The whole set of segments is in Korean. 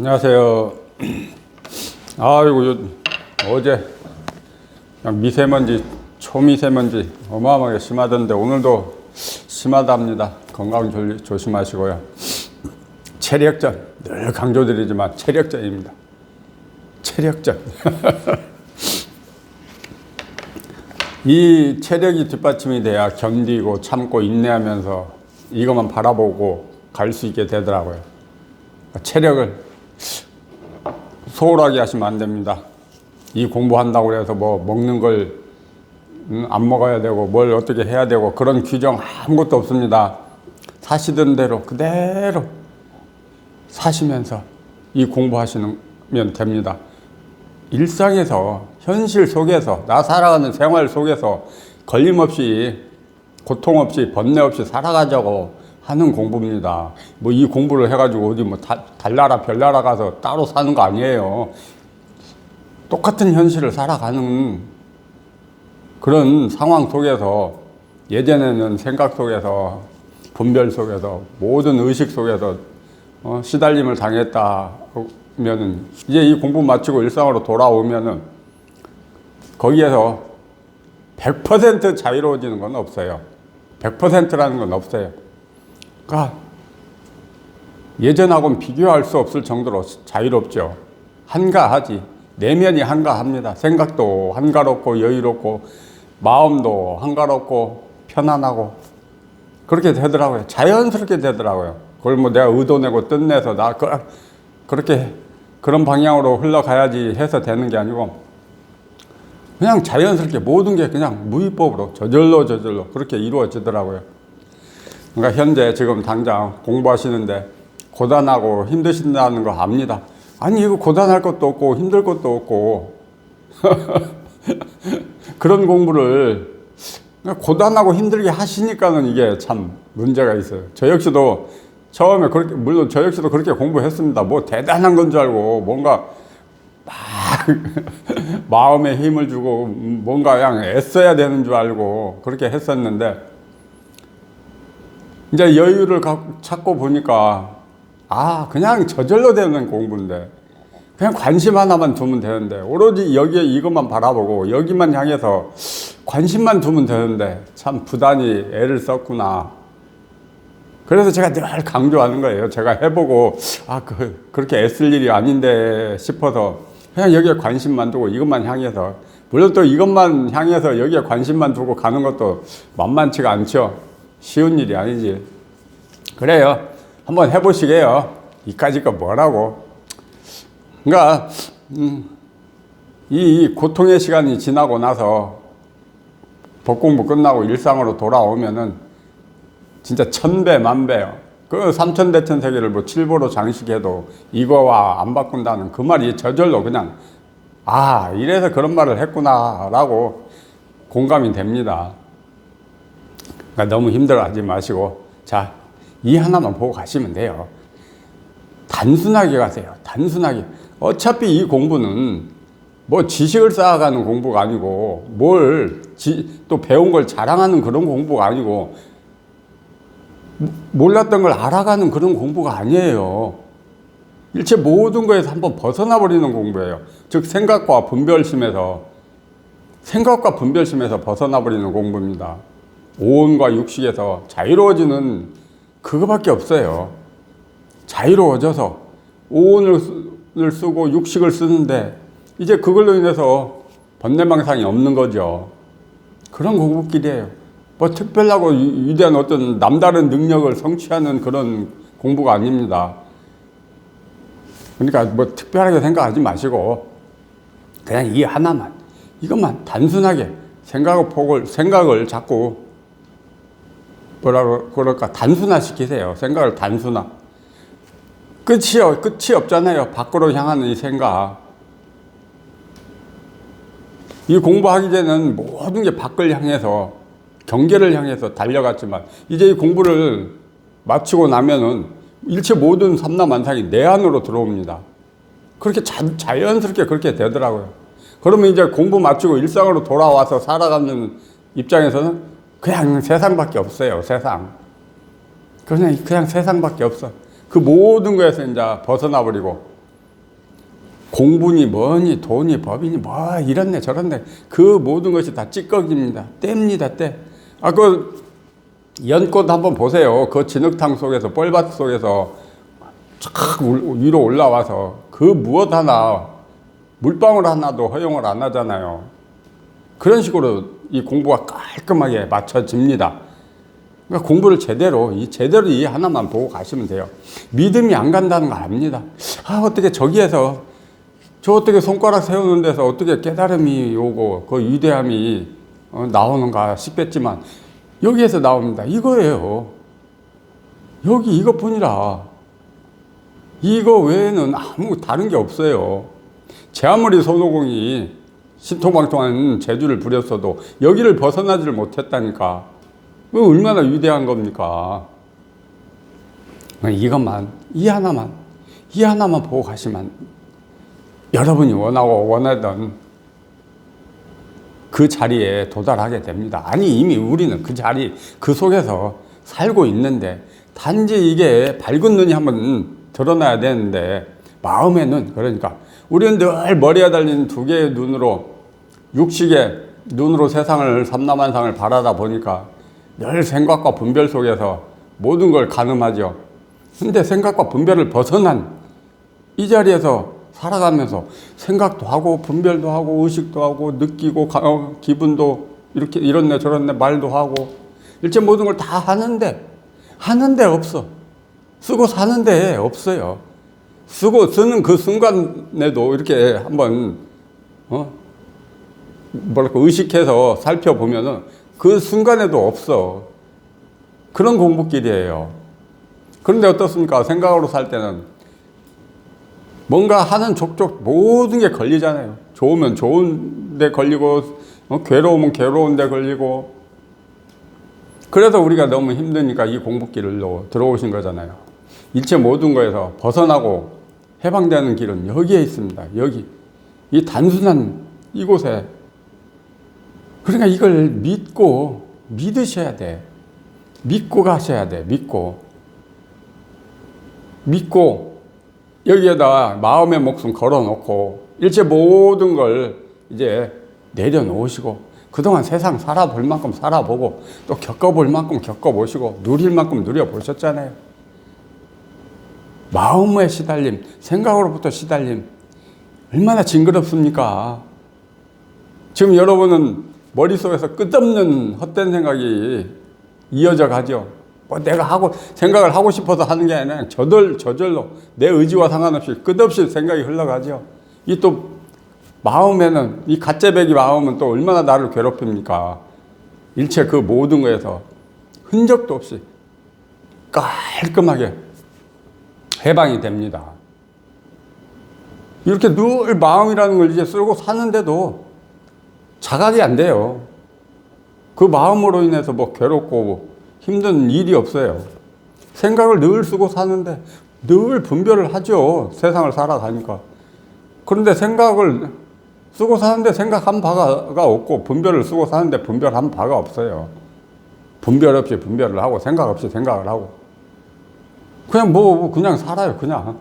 안녕하세요. 아이고, 어제 그냥 미세먼지, 초미세먼지 어마어마하게 심하던데 오늘도 심하답니다. 건강 조심하시고요. 체력전, 늘 강조드리지만 체력전입니다. 체력전. 이 체력이 뒷받침이 돼야 견디고 참고 인내하면서 이것만 바라보고 갈 수 있게 되더라고요. 체력을 소홀하게 하시면 안 됩니다. 이 공부한다고 해서 뭐 먹는 걸 안 먹어야 되고 뭘 어떻게 해야 되고 그런 규정 아무것도 없습니다. 사시던 대로 그대로 사시면서 이 공부하시면 됩니다. 일상에서 현실 속에서 나 살아가는 생활 속에서 걸림없이 고통 없이 번뇌 없이 살아가자고 하는 공부입니다. 뭐 이 공부를 해가지고 어디 뭐 달나라 별나라 가서 따로 사는 거 아니에요. 똑같은 현실을 살아가는 그런 상황 속에서 예전에는 생각 속에서 분별 속에서 모든 의식 속에서 시달림을 당했다면은 이제 이 공부 마치고 일상으로 돌아오면은 거기에서 100% 자유로워지는 건 없어요. 100%라는 건 없어요. 그러니까 예전하고는 비교할 수 없을 정도로 자유롭죠. 한가하지. 내면이 한가합니다. 생각도 한가롭고 여유롭고 마음도 한가롭고 편안하고 그렇게 되더라고요. 자연스럽게 되더라고요. 그걸 뭐 내가 의도내고 뜻내서 나 그렇게 그런 방향으로 흘러가야지 해서 되는 게 아니고 그냥 자연스럽게 모든 게 그냥 무위법으로 저절로 그렇게 이루어지더라고요. 그러니까 현재 지금 당장 공부하시는데 고단하고 힘드신다는 거 압니다. 아니 이거 고단할 것도 없고 힘들 것도 없고 그런 공부를 고단하고 힘들게 하시니까는 이게 참 문제가 있어요. 저 역시도 처음에 그렇게 물론 저 역시도 그렇게 공부했습니다. 뭐 대단한 건 줄 알고 뭔가 막 마음에 힘을 주고 뭔가 그냥 애써야 되는 줄 알고 그렇게 했었는데 이제 여유를 찾고 보니까 그냥 저절로 되는 공부인데 그냥 관심 하나만 두면 되는데 오로지 여기에 이것만 바라보고 여기만 향해서 관심만 두면 되는데 참 부단히 애를 썼구나. 그래서 제가 늘 강조하는 거예요. 제가 해보고 그렇게 애쓸 일이 아닌데 싶어서 그냥 여기에 관심만 두고 이것만 향해서 물론 또 이것만 향해서 여기에 관심만 두고 가는 것도 만만치가 않죠. 쉬운 일이 아니지. 그래요. 한번 해보시게요. 이까짓 거 뭐라고. 그러니까 이 고통의 시간이 지나고 나서 법공부 끝나고 일상으로 돌아오면은 진짜 천배 만배요. 그 삼천대천세계를 뭐 칠보로 장식해도 이거와 안 바꾼다는 그 말이 저절로 그냥 이래서 그런 말을 했구나 라고 공감이 됩니다. 그러니까 너무 힘들어하지 마시고 자, 이 하나만 보고 가시면 돼요. 단순하게 가세요. 단순하게. 어차피 이 공부는 뭐 지식을 쌓아가는 공부가 아니고 또 배운 걸 자랑하는 그런 공부가 아니고 몰랐던 걸 알아가는 그런 공부가 아니에요. 일체 모든 거에서 한번 벗어나 버리는 공부예요. 즉 생각과 분별심에서 벗어나 버리는 공부입니다. 오온과 육식에서 자유로워지는 그거밖에 없어요. 자유로워져서 오온을 쓰고 육식을 쓰는데 이제 그걸로 인해서 번뇌망상이 없는 거죠. 그런 공부길이에요. 뭐 특별하고 위대한 어떤 남다른 능력을 성취하는 그런 공부가 아닙니다. 그러니까 뭐 특별하게 생각하지 마시고 그냥 이 하나만 이것만 단순하게 생각을 자꾸 그럴까 단순화 시키세요. 생각을 단순화. 끝이 없잖아요. 밖으로 향하는 이 생각. 이 공부하기 전에는 모든 게 밖을 향해서 경계를 향해서 달려갔지만 이제 이 공부를 마치고 나면은 일체 모든 삼라만상이 내 안으로 들어옵니다. 그렇게 자연스럽게 그렇게 되더라고요. 그러면 이제 공부 마치고 일상으로 돌아와서 살아가는 입장에서는 그냥 세상밖에 없어요. 세상. 그냥 세상밖에 없어. 그 모든 거에서 이제 벗어나 버리고 공부니 뭐니 돈이 법이니 뭐 이렇네 저렇네 그 모든 것이 다 찌꺼기입니다. 때입니다. 때. 그 연꽃 한번 보세요. 그 진흙탕 속에서 뻘밭 속에서 쫙 위로 올라와서 그 무엇 하나 물방울 하나도 허용을 안 하잖아요. 그런 식으로 이 공부가 깔끔하게 맞춰집니다. 그러니까 공부를 제대로 이 하나만 보고 가시면 돼요. 믿음이 안 간다는 거 압니다. 어떻게 저기에서 저 어떻게 손가락 세우는 데서 어떻게 깨달음이 오고 그 위대함이 나오는가 싶겠지만 여기에서 나옵니다. 이거예요. 여기 이것뿐이라. 이거 외에는 아무 다른 게 없어요. 제 아무리 손오공이 신통방통한 재주를 부렸어도 여기를 벗어나지를 못했다니까. 얼마나 위대한 겁니까? 이것만, 이 하나만 보고 가시면 여러분이 원하던 그 자리에 도달하게 됩니다. 아니, 이미 우리는 그 자리, 그 속에서 살고 있는데, 단지 이게 밝은 눈이 한번 드러나야 되는데, 마음의 눈, 그러니까, 우리는 늘 머리에 달린 두 개의 눈으로, 육식의 눈으로 세상을, 삼라만상을 바라다 보니까, 늘 생각과 분별 속에서 모든 걸 가늠하죠. 근데 생각과 분별을 벗어난 이 자리에서 살아가면서 생각도 하고 분별도 하고 의식도 하고 느끼고 기분도 이렇게 이렇네 저렇네 말도 하고 일체 모든 걸 다 하는데 없어. 쓰고 사는데 없어요. 쓰는 그 순간에도 이렇게 한번 의식해서 살펴보면은 그 순간에도 없어. 그런 공부길이에요. 그런데 어떻습니까? 생각으로 살 때는 뭔가 하는 족족 모든 게 걸리잖아요. 좋으면 좋은 데 걸리고 괴로우면 괴로운 데 걸리고. 그래서 우리가 너무 힘드니까 이 공부길로 들어오신 거잖아요. 일체 모든 거에서 벗어나고 해방되는 길은 여기에 있습니다. 여기. 이 단순한 이곳에. 그러니까 이걸 믿으셔야 돼. 믿고 가셔야 돼. 믿고 여기에다 마음의 목숨 걸어놓고 일체 모든 걸 이제 내려놓으시고 그동안 세상 살아볼 만큼 살아보고 또 겪어볼 만큼 겪어보시고 누릴 만큼 누려보셨잖아요. 마음의 시달림, 생각으로부터 시달림 얼마나 징그럽습니까? 지금 여러분은 머릿속에서 끝없는 헛된 생각이 이어져 가죠. 내가 생각을 하고 싶어서 하는 게 아니라 저절로 내 의지와 상관없이 끝없이 생각이 흘러가죠. 이 또 마음에는, 이 갓재배기 마음은 또 얼마나 나를 괴롭힙니까? 일체 그 모든 거에서 흔적도 없이 깔끔하게 해방이 됩니다. 이렇게 늘 마음이라는 걸 이제 쓰고 사는데도 자각이 안 돼요. 그 마음으로 인해서 괴롭고 힘든 일이 없어요. 생각을 늘 쓰고 사는데 늘 분별을 하죠. 세상을 살아가니까. 그런데 생각을 쓰고 사는데 생각한 바가 없고 분별을 쓰고 사는데 분별한 바가 없어요. 분별 없이 분별을 하고 생각 없이 생각을 하고 그냥 그냥 살아요. 그냥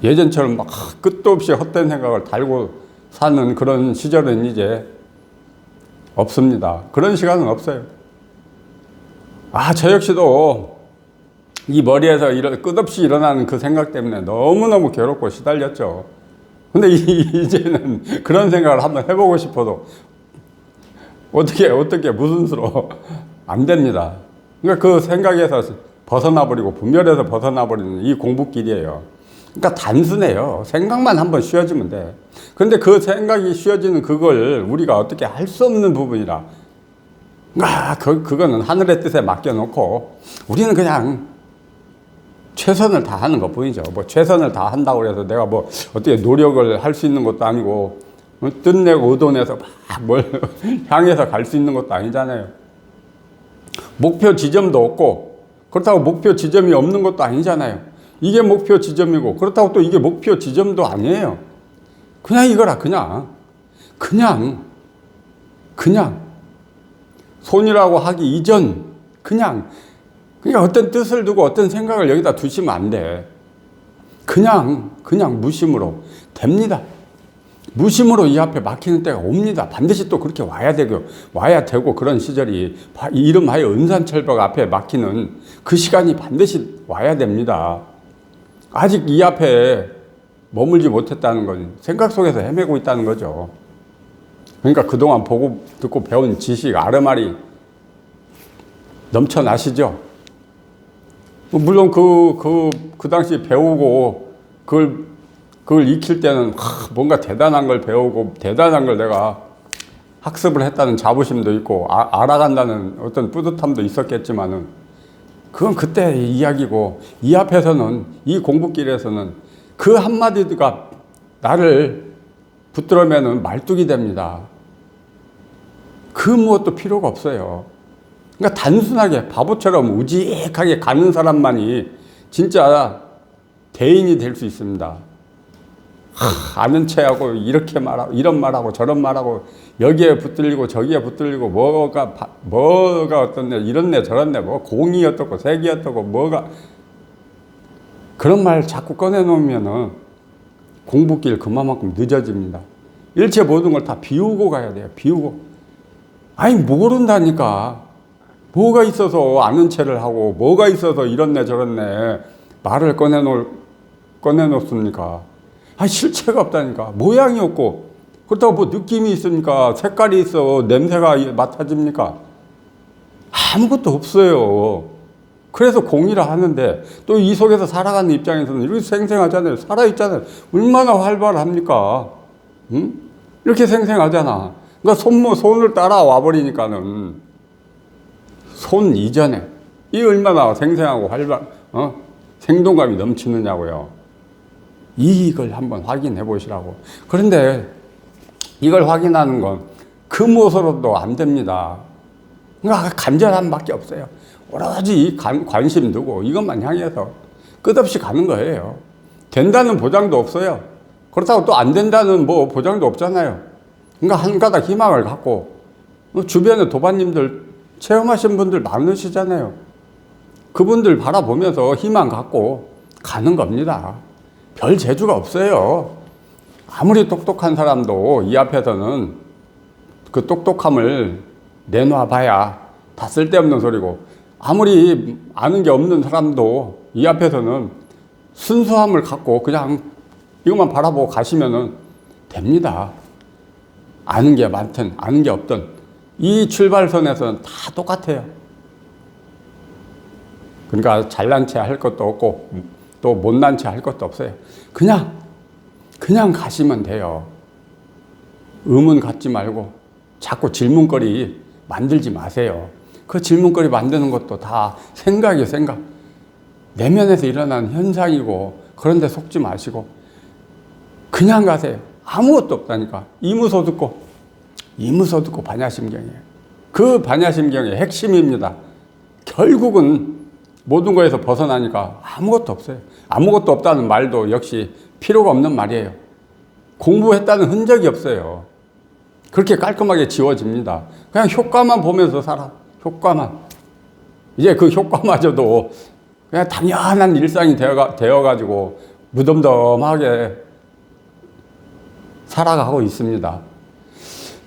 예전처럼 끝도 없이 헛된 생각을 달고 사는 그런 시절은 이제 없습니다. 그런 시간은 없어요. 저 역시도 이 머리에서 끝없이 일어나는 그 생각 때문에 너무너무 괴롭고 시달렸죠. 근데 이제는 그런 생각을 한번 해보고 싶어도 어떻게 무슨 수로 안 됩니다. 그러니까 그 생각에서 벗어나버리고 분별에서 벗어나버리는 이 공부길이에요. 그러니까 단순해요. 생각만 한번 쉬어지면 돼. 그런데 그 생각이 쉬어지는 그걸 우리가 어떻게 할 수 없는 부분이라 그거는 하늘의 뜻에 맡겨놓고 우리는 그냥 최선을 다하는 것 뿐이죠. 최선을 다한다고 해서 내가 어떻게 노력을 할 수 있는 것도 아니고 뜻내고 의도내서 뭘 향해서 갈 수 있는 것도 아니잖아요. 목표 지점도 없고 그렇다고 목표 지점이 없는 것도 아니잖아요. 이게 목표 지점이고 그렇다고 또 이게 목표 지점도 아니에요. 그냥 이거라. 그냥 손이라고 하기 이전 그러니까 어떤 뜻을 두고 어떤 생각을 여기다 두시면 안 돼. 그냥 무심으로 됩니다. 무심으로 이 앞에 막히는 때가 옵니다. 반드시 또 그렇게 와야 되고 그런 시절이 이름하여 은산철벽 앞에 막히는 그 시간이 반드시 와야 됩니다. 아직 이 앞에 머물지 못했다는 건 생각 속에서 헤매고 있다는 거죠. 그러니까 그동안 보고 듣고 배운 지식 아르마리 넘쳐나시죠? 물론 그 당시 배우고 그걸 익힐 때는 뭔가 대단한 걸 배우고 대단한 걸 내가 학습을 했다는 자부심도 있고 알아간다는 어떤 뿌듯함도 있었겠지만은 그건 그때의 이야기고 이 앞에서는 이 공부길에서는 그 한마디가 나를 붙들어매는 말뚝이 됩니다. 그 무엇도 필요가 없어요. 그러니까 단순하게 바보처럼 우직하게 가는 사람만이 진짜 대인이 될 수 있습니다. 아는 체하고 이렇게 말하고 이런 말하고 저런 말하고 여기에 붙들리고 저기에 붙들리고 뭐가 어떻네 이렇네 저렇네 뭐 공이 어떻고 색이 어떻고 뭐가 그런 말 자꾸 꺼내놓으면은 공부길 그만큼 늦어집니다. 일체 모든 걸 다 비우고 가야 돼요. 비우고. 아니 모른다니까. 뭐가 있어서 아는 체를 하고 뭐가 있어서 이렇네 저렇네 말을 꺼내놓습니까? 아니 실체가 없다니까. 모양이 없고 그렇다고 뭐 느낌이 있습니까? 색깔이 있어 냄새가 맡아집니까? 아무것도 없어요. 그래서 공이라 하는데 또 이 속에서 살아가는 입장에서는 이렇게 생생하잖아요. 살아있잖아요. 얼마나 활발합니까? 응? 이렇게 생생하잖아. 그러니까 손을 따라와 버리니까는 손 이전에 이 얼마나 생생하고 생동감이 넘치느냐고요. 이걸 한번 확인해 보시라고. 그런데 이걸 확인하는 건 그 무엇으로도 안 됩니다. 그러니까 간절함밖에 없어요. 오로지 관심 두고 이것만 향해서 끝없이 가는 거예요. 된다는 보장도 없어요. 그렇다고 또 안 된다는 뭐 보장도 없잖아요. 그러니까 한 가닥 희망을 갖고 주변에 도반님들 체험하신 분들 많으시잖아요. 그분들 바라보면서 희망 갖고 가는 겁니다. 별 재주가 없어요. 아무리 똑똑한 사람도 이 앞에서는 그 똑똑함을 내놔봐야 다 쓸데없는 소리고 아무리 아는 게 없는 사람도 이 앞에서는 순수함을 갖고 그냥 이것만 바라보고 가시면은 됩니다. 아는 게 많든 아는 게 없든 이 출발선에서는 다 똑같아요. 그러니까 잘난 체 할 것도 없고 또 못난 체 할 것도 없어요. 그냥 가시면 돼요. 의문 갖지 말고 자꾸 질문거리 만들지 마세요. 그 질문거리 만드는 것도 다 생각이에요. 생각. 내면에서 일어나는 현상이고 그런 데 속지 마시고 그냥 가세요. 아무것도 없다니까. 이무소 듣고 반야심경이에요. 그 반야심경의 핵심입니다. 결국은 모든 거에서 벗어나니까 아무것도 없어요. 아무것도 없다는 말도 역시 필요가 없는 말이에요. 공부했다는 흔적이 없어요. 그렇게 깔끔하게 지워집니다. 그냥 효과만 보면서 살아. 효과만. 이제 그 효과마저도 그냥 당연한 일상이 되어가지고 무덤덤하게 살아가고 있습니다.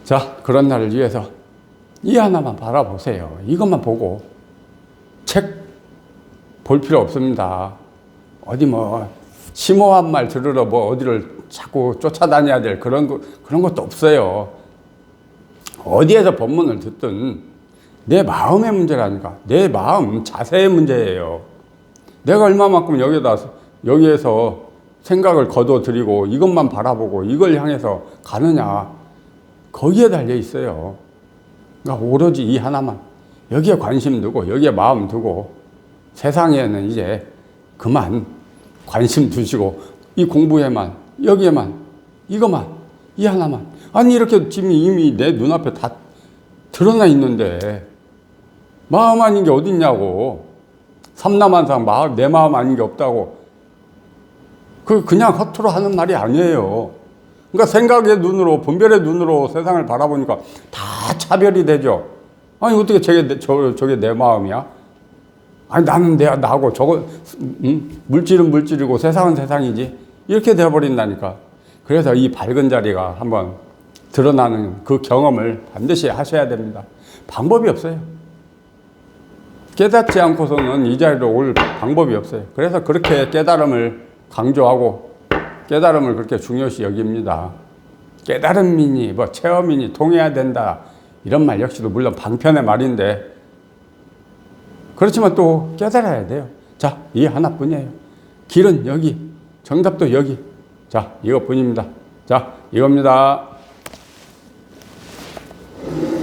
자, 그런 날을 위해서 이 하나만 바라보세요. 이것만 보고 책 볼 필요 없습니다. 어디 뭐 심오한 말 들으러 뭐 어디를 자꾸 쫓아다녀야 될 그런 것도 없어요. 어디에서 법문을 듣든 내 마음의 문제라니까. 내 마음 자세의 문제예요. 내가 얼마만큼 여기에서 생각을 거둬들이고 이것만 바라보고 이걸 향해서 가느냐. 거기에 달려 있어요. 그러니까 오로지 이 하나만 여기에 관심 두고 여기에 마음 두고 세상에는 이제 그만 관심 두시고 이 공부에만 여기에만 이것만 이 하나만. 아니 이렇게 지금 이미 내 눈앞에 다 드러나 있는데 마음 아닌 게 어딨냐고. 삼라만상 내 마음 아닌 게 없다고. 그냥 허투루 하는 말이 아니에요. 그러니까 생각의 눈으로 분별의 눈으로 세상을 바라보니까 다 차별이 되죠. 아니 어떻게 저게 내 마음이야? 아니 나는 나고 저거 물질은 물질이고 세상은 세상이지 이렇게 되어버린다니까. 그래서 이 밝은 자리가 한번 드러나는 그 경험을 반드시 하셔야 됩니다. 방법이 없어요. 깨닫지 않고서는 이 자리로 올 방법이 없어요. 그래서 그렇게 깨달음을 강조하고 깨달음을 그렇게 중요시 여깁니다. 깨달음이니 뭐 체험이니 통해야 된다 이런 말 역시도 물론 방편의 말인데 그렇지만 또 깨달아야 돼요. 자, 이 하나뿐이에요. 길은 여기, 정답도 여기. 자, 이것뿐입니다. 자, 이겁니다.